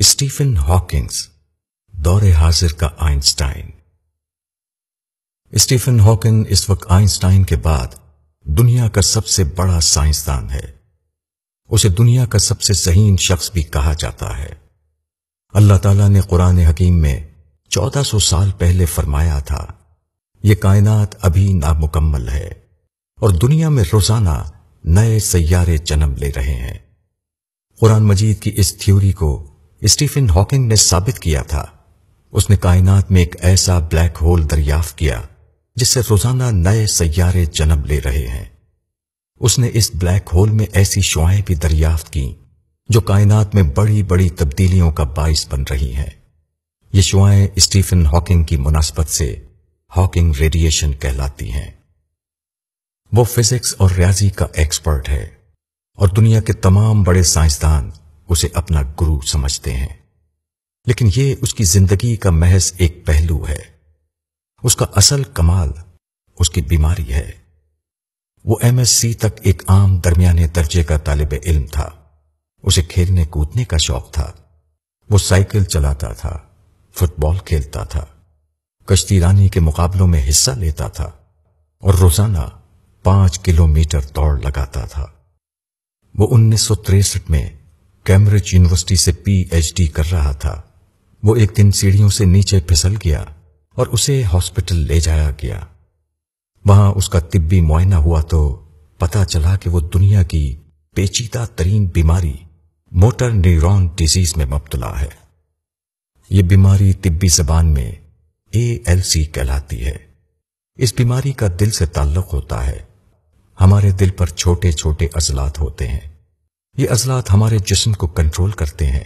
Stephen Hawking's, دور حاضر کا آئنسٹائن۔ اسٹیفن ہاکنگ اس وقت آئنسٹائن کے بعد دنیا کا سب سے بڑا سائنسدان ہے۔ اسے دنیا کا سب سے ذہین شخص بھی کہا جاتا ہے۔ اللہ تعالیٰ نے قرآن حکیم میں 1400 سال پہلے فرمایا تھا، یہ کائنات ابھی نامکمل ہے اور دنیا میں روزانہ نئے سیارے جنم لے رہے ہیں۔ قرآن مجید کی اس تھیوری کو اسٹیفن ہاکنگ نے ثابت کیا تھا۔ اس نے کائنات میں ایک ایسا بلیک ہول دریافت کیا جس سے روزانہ نئے سیارے جنم لے رہے ہیں۔ اس نے اس بلیک ہول میں ایسی شعاعیں بھی دریافت کی جو کائنات میں بڑی بڑی تبدیلیوں کا باعث بن رہی ہیں۔ یہ شعاعیں اسٹیفن ہاکنگ کی مناسبت سے ہاکنگ ریڈیشن کہلاتی ہیں۔ وہ فزکس اور ریاضی کا ایکسپرٹ ہے اور دنیا کے تمام بڑے سائنسدان اسے اپنا گرو سمجھتے ہیں، لیکن یہ اس کی زندگی کا محض ایک پہلو ہے۔ اس کا اصل کمال اس کی بیماری ہے۔ وہ MSc تک ایک عام درمیانے درجے کا طالب علم تھا۔ اسے کھیلنے کودنے کا شوق تھا۔ وہ سائیکل چلاتا تھا، فٹ بال کھیلتا تھا، کشتی رانی کے مقابلوں میں حصہ لیتا تھا اور روزانہ 5 کلومیٹر دوڑ لگاتا تھا۔ وہ 1963 میں کیمبرج یونیورسٹی سے PhD کر رہا تھا۔ وہ ایک دن سیڑھیوں سے نیچے پھسل گیا اور اسے ہاسپٹل لے جایا گیا۔ وہاں اس کا طبی معائنہ ہوا تو پتا چلا کہ وہ دنیا کی پیچیدہ ترین بیماری موٹر نیورون ڈیزیز میں مبتلا ہے۔ یہ بیماری طبی زبان میں ALC کہلاتی ہے۔ اس بیماری کا دل سے تعلق ہوتا ہے۔ ہمارے دل پر چھوٹے چھوٹے عضلات ہوتے ہیں۔ یہ عضلات ہمارے جسم کو کنٹرول کرتے ہیں۔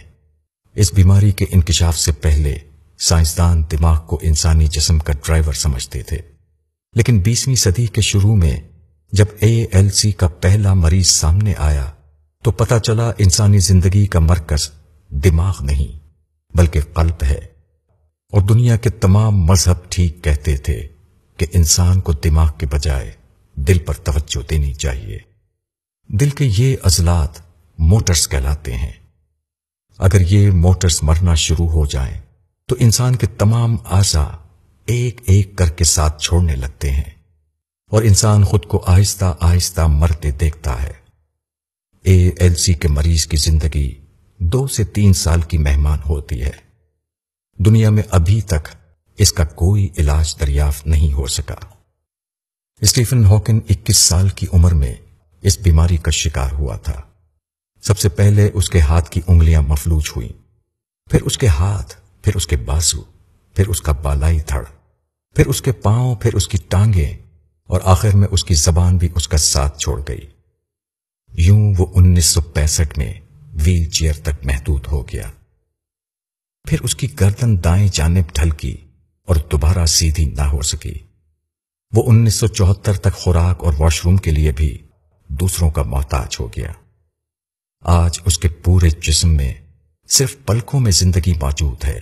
اس بیماری کے انکشاف سے پہلے سائنسدان دماغ کو انسانی جسم کا ڈرائیور سمجھتے تھے، لیکن 20ویں صدی کے شروع میں جب ALC کا پہلا مریض سامنے آیا تو پتا چلا انسانی زندگی کا مرکز دماغ نہیں بلکہ قلب ہے، اور دنیا کے تمام مذہب ٹھیک کہتے تھے کہ انسان کو دماغ کے بجائے دل پر توجہ دینی چاہیے۔ دل کے یہ عضلات موٹرز کہلاتے ہیں۔ اگر یہ موٹرز مرنا شروع ہو جائیں تو انسان کے تمام اعضاء ایک ایک کر کے ساتھ چھوڑنے لگتے ہیں اور انسان خود کو آہستہ آہستہ مرتے دیکھتا ہے۔ ALC کے مریض کی زندگی 2 سے 3 سال کی مہمان ہوتی ہے۔ دنیا میں ابھی تک اس کا کوئی علاج دریافت نہیں ہو سکا۔ اسٹیفن ہاکنگ 21 سال کی عمر میں اس بیماری کا شکار ہوا تھا۔ سب سے پہلے اس کے ہاتھ کی انگلیاں مفلوج ہوئیں، پھر اس کے ہاتھ، پھر اس کے بازو، پھر اس کا بالائی دھڑ، پھر اس کے پاؤں، پھر اس کی ٹانگیں، اور آخر میں اس کی زبان بھی اس کا ساتھ چھوڑ گئی۔ یوں وہ 1965 میں ویل چیئر تک محدود ہو گیا۔ پھر اس کی گردن دائیں جانب ڈھلکی اور دوبارہ سیدھی نہ ہو سکی۔ وہ 1974 تک خوراک اور واش روم کے لیے بھی دوسروں کا محتاج ہو گیا۔ آج اس کے پورے جسم میں صرف پلکوں میں زندگی موجود ہے۔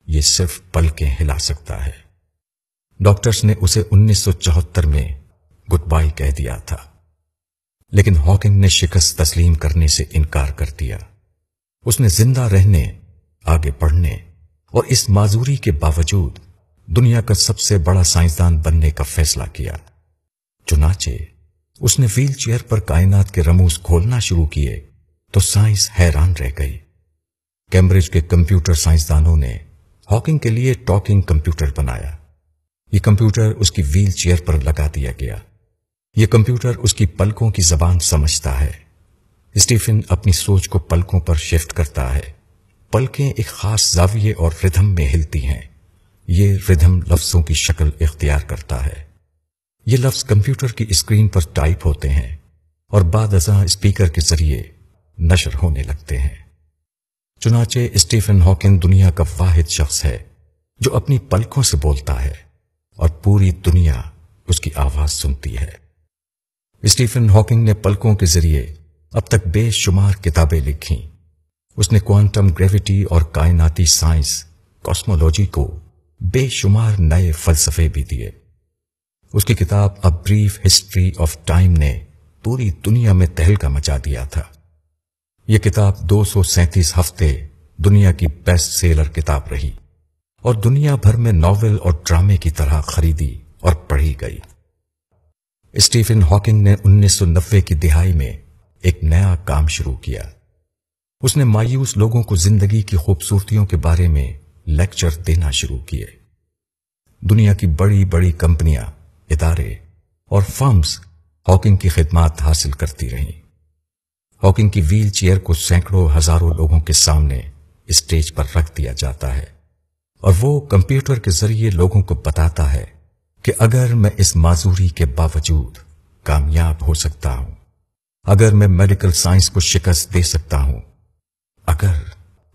یہ صرف پلکیں ہلا سکتا ہے۔ ڈاکٹرز نے اسے 1974 میں گڈ بائی کہہ دیا تھا، لیکن ہاکنگ نے شکست تسلیم کرنے سے انکار کر دیا۔ اس نے زندہ رہنے، آگے بڑھنے اور اس معذوری کے باوجود دنیا کا سب سے بڑا سائنسدان بننے کا فیصلہ کیا۔ چنانچہ اس نے ویل چیئر پر کائنات کے رموز کھولنا شروع کیے تو سائنس حیران رہ گئی۔ کیمبرج کے کمپیوٹر سائنسدانوں نے ہاکنگ کے لیے ٹاکنگ کمپیوٹر بنایا۔ یہ کمپیوٹر اس کی ویل چیئر پر لگا دیا گیا۔ یہ کمپیوٹر اس کی پلکوں کی زبان سمجھتا ہے۔ اسٹیفن اپنی سوچ کو پلکوں پر شفٹ کرتا ہے۔ پلکیں ایک خاص زاویے اور ردھم میں ہلتی ہیں۔ یہ ردھم لفظوں کی شکل اختیار کرتا ہے۔ یہ لفظ کمپیوٹر کی اسکرین پر ٹائپ ہوتے ہیں اور بعد ازاں اسپیکر کے ذریعے نشر ہونے لگتے ہیں۔ چنانچہ اسٹیفن ہاکنگ دنیا کا واحد شخص ہے جو اپنی پلکوں سے بولتا ہے اور پوری دنیا اس کی آواز سنتی ہے۔ اسٹیفن ہاکنگ نے پلکوں کے ذریعے اب تک بے شمار کتابیں لکھیں۔ اس نے کوانٹم گریویٹی اور کائناتی سائنس، کاسمولوجی کو بے شمار نئے فلسفے بھی دیے۔ اس کی کتاب a brief history of time نے پوری دنیا میں تہلکہ مچا دیا تھا۔ یہ کتاب 237 ہفتے دنیا کی بیسٹ سیلر کتاب رہی اور دنیا بھر میں ناول اور ڈرامے کی طرح خریدی اور پڑھی گئی۔ اسٹیفن ہاکنگ نے 1990 کی دہائی میں ایک نیا کام شروع کیا۔ اس نے مایوس لوگوں کو زندگی کی خوبصورتیوں کے بارے میں لیکچر دینا شروع کیے۔ دنیا کی بڑی بڑی کمپنیاں، ادارے اور فرمز ہاکنگ کی خدمات حاصل کرتی رہیں۔ ہاکنگ کی ویل چیئر کو سینکڑوں ہزاروں لوگوں کے سامنے اسٹیج پر رکھ دیا جاتا ہے اور وہ کمپیوٹر کے ذریعے لوگوں کو بتاتا ہے کہ اگر میں اس معذوری کے باوجود کامیاب ہو سکتا ہوں، اگر میں میڈیکل سائنس کو شکست دے سکتا ہوں، اگر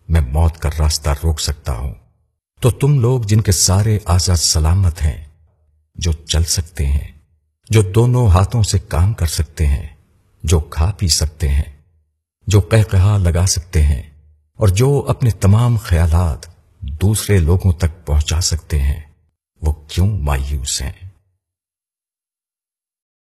میں موت کا راستہ روک سکتا ہوں، تو تم لوگ جن کے سارے اعضاء سلامت ہیں، جو چل سکتے ہیں، جو دونوں ہاتھوں سے کام کر سکتے ہیں، جو کھا پی سکتے ہیں، جو قہقہا لگا سکتے ہیں اور جو اپنے تمام خیالات دوسرے لوگوں تک پہنچا سکتے ہیں، وہ کیوں مایوس ہیں؟